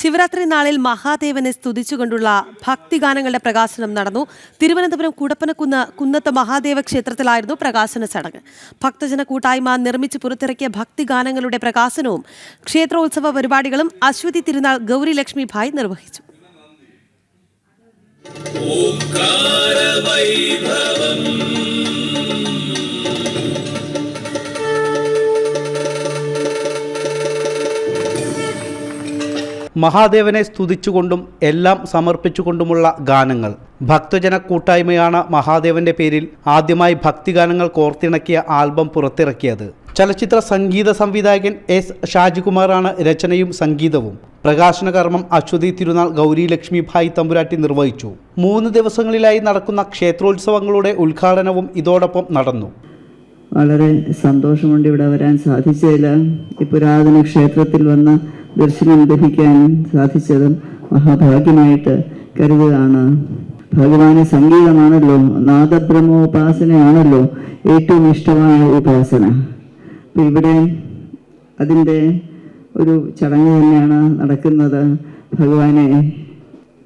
ശിവരാത്രി നാളിൽ മഹാദേവനെ സ്തുതിച്ചുകൊണ്ടുള്ള ഭക്തിഗാനങ്ങളുടെ പ്രകാശനം നടന്നു. തിരുവനന്തപുരം കുടപ്പനക്കുന്ന് കുന്നത്ത് മഹാദേവ ക്ഷേത്രത്തിലായിരുന്നു പ്രകാശന ചടങ്ങ്. ഭക്തജന കൂട്ടായ്മ നിർമ്മിച്ച് പുറത്തിറക്കിയ ഭക്തിഗാനങ്ങളുടെ പ്രകാശനവും ക്ഷേത്രോത്സവ പരിപാടികളും അശ്വതി തിരുനാൾ ഗൗരി ലക്ഷ്മി ഭായ് നിർവഹിച്ചു. മഹാദേവനെ സ്തുതിച്ചുകൊണ്ടും എല്ലാം സമർപ്പിച്ചുകൊണ്ടുമുള്ള ഗാനങ്ങൾ. ഭക്തജന കൂട്ടായ്മയാണ് മഹാദേവന്റെ പേരിൽ ആദ്യമായി ഭക്തിഗാനങ്ങൾ കോർത്തിണക്കിയ ആൽബം പുറത്തിറക്കിയത്. ചലച്ചിത്ര സംഗീത സംവിധായകൻ എസ് ഷാജികുമാറാണ് രചനയും സംഗീതവും. പ്രകാശന കർമ്മം അശ്വതി തിരുനാൾ ഗൗരി ലക്ഷ്മി ഭായ് തമ്പുരാട്ടി നിർവഹിച്ചു. 3 ദിവസങ്ങളിലായി നടക്കുന്ന ക്ഷേത്രോത്സവങ്ങളുടെ ഉദ്ഘാടനവും ഇതോടൊപ്പം നടന്നു. വളരെ സന്തോഷമുണ്ട് ഇവിടെ വരാൻ സാധിച്ചതിൽ. ഈ പുരാതന ക്ഷേത്രത്തിൽ വന്ന് ദർശനം ലഭിക്കാൻ സാധിച്ചതും മഹാഭാഗ്യമായിട്ട് കരുതുകയാണ്. ഭഗവാന് സംഗീതമാണല്ലോ, നാദബ്രഹ്മോപാസനയാണല്ലോ ഏറ്റവും ഇഷ്ടമായ ഉപാസന. അപ്പം ഇവിടെ അതിൻ്റെ ഒരു ചടങ്ങ് തന്നെയാണ് നടക്കുന്നത്. ഭഗവാനെ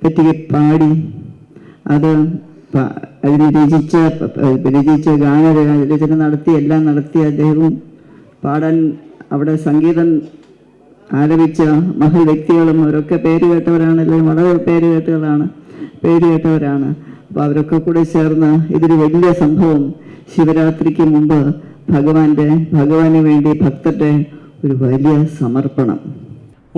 പറ്റി പാടി അതിന് രചിച്ച ഗാനരചന നടത്തി എല്ലാം നടത്തി അദ്ദേഹവും പാടാൻ അവിടെ സംഗീതം ആലപിച്ച മഹൽ വ്യക്തികളും അവരൊക്കെ പേര് കേട്ടവരാണല്ലോ, വളരെ പേര് കേട്ടവരാണ്. അപ്പോൾ അവരൊക്കെ കൂടെ ചേർന്ന് ഇതൊരു വലിയ സംഭവം, ശിവരാത്രിക്ക് മുമ്പ് ഭഗവാന് വേണ്ടി ഭക്തരുടെ ഒരു വലിയ സമർപ്പണം.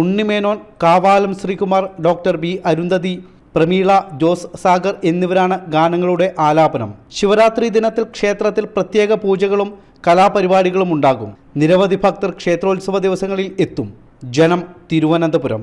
ഉണ്ണിമേനോൻ, കാവാലം ശ്രീകുമാർ, ഡോക്ടർ ബി അരുന്ധതി, പ്രമീള, ജോസ് സാഗർ എന്നിവരാണ് ഗാനങ്ങളുടെ ആലാപനം. ശിവരാത്രി ദിനത്തിൽ ക്ഷേത്രത്തിൽ പ്രത്യേക പൂജകളും കലാപരിപാടികളും ഉണ്ടാകും. നിരവധി ഭക്തർ ക്ഷേത്രോത്സവ ദിവസങ്ങളിൽ എത്തും. ജനം, തിരുവനന്തപുരം.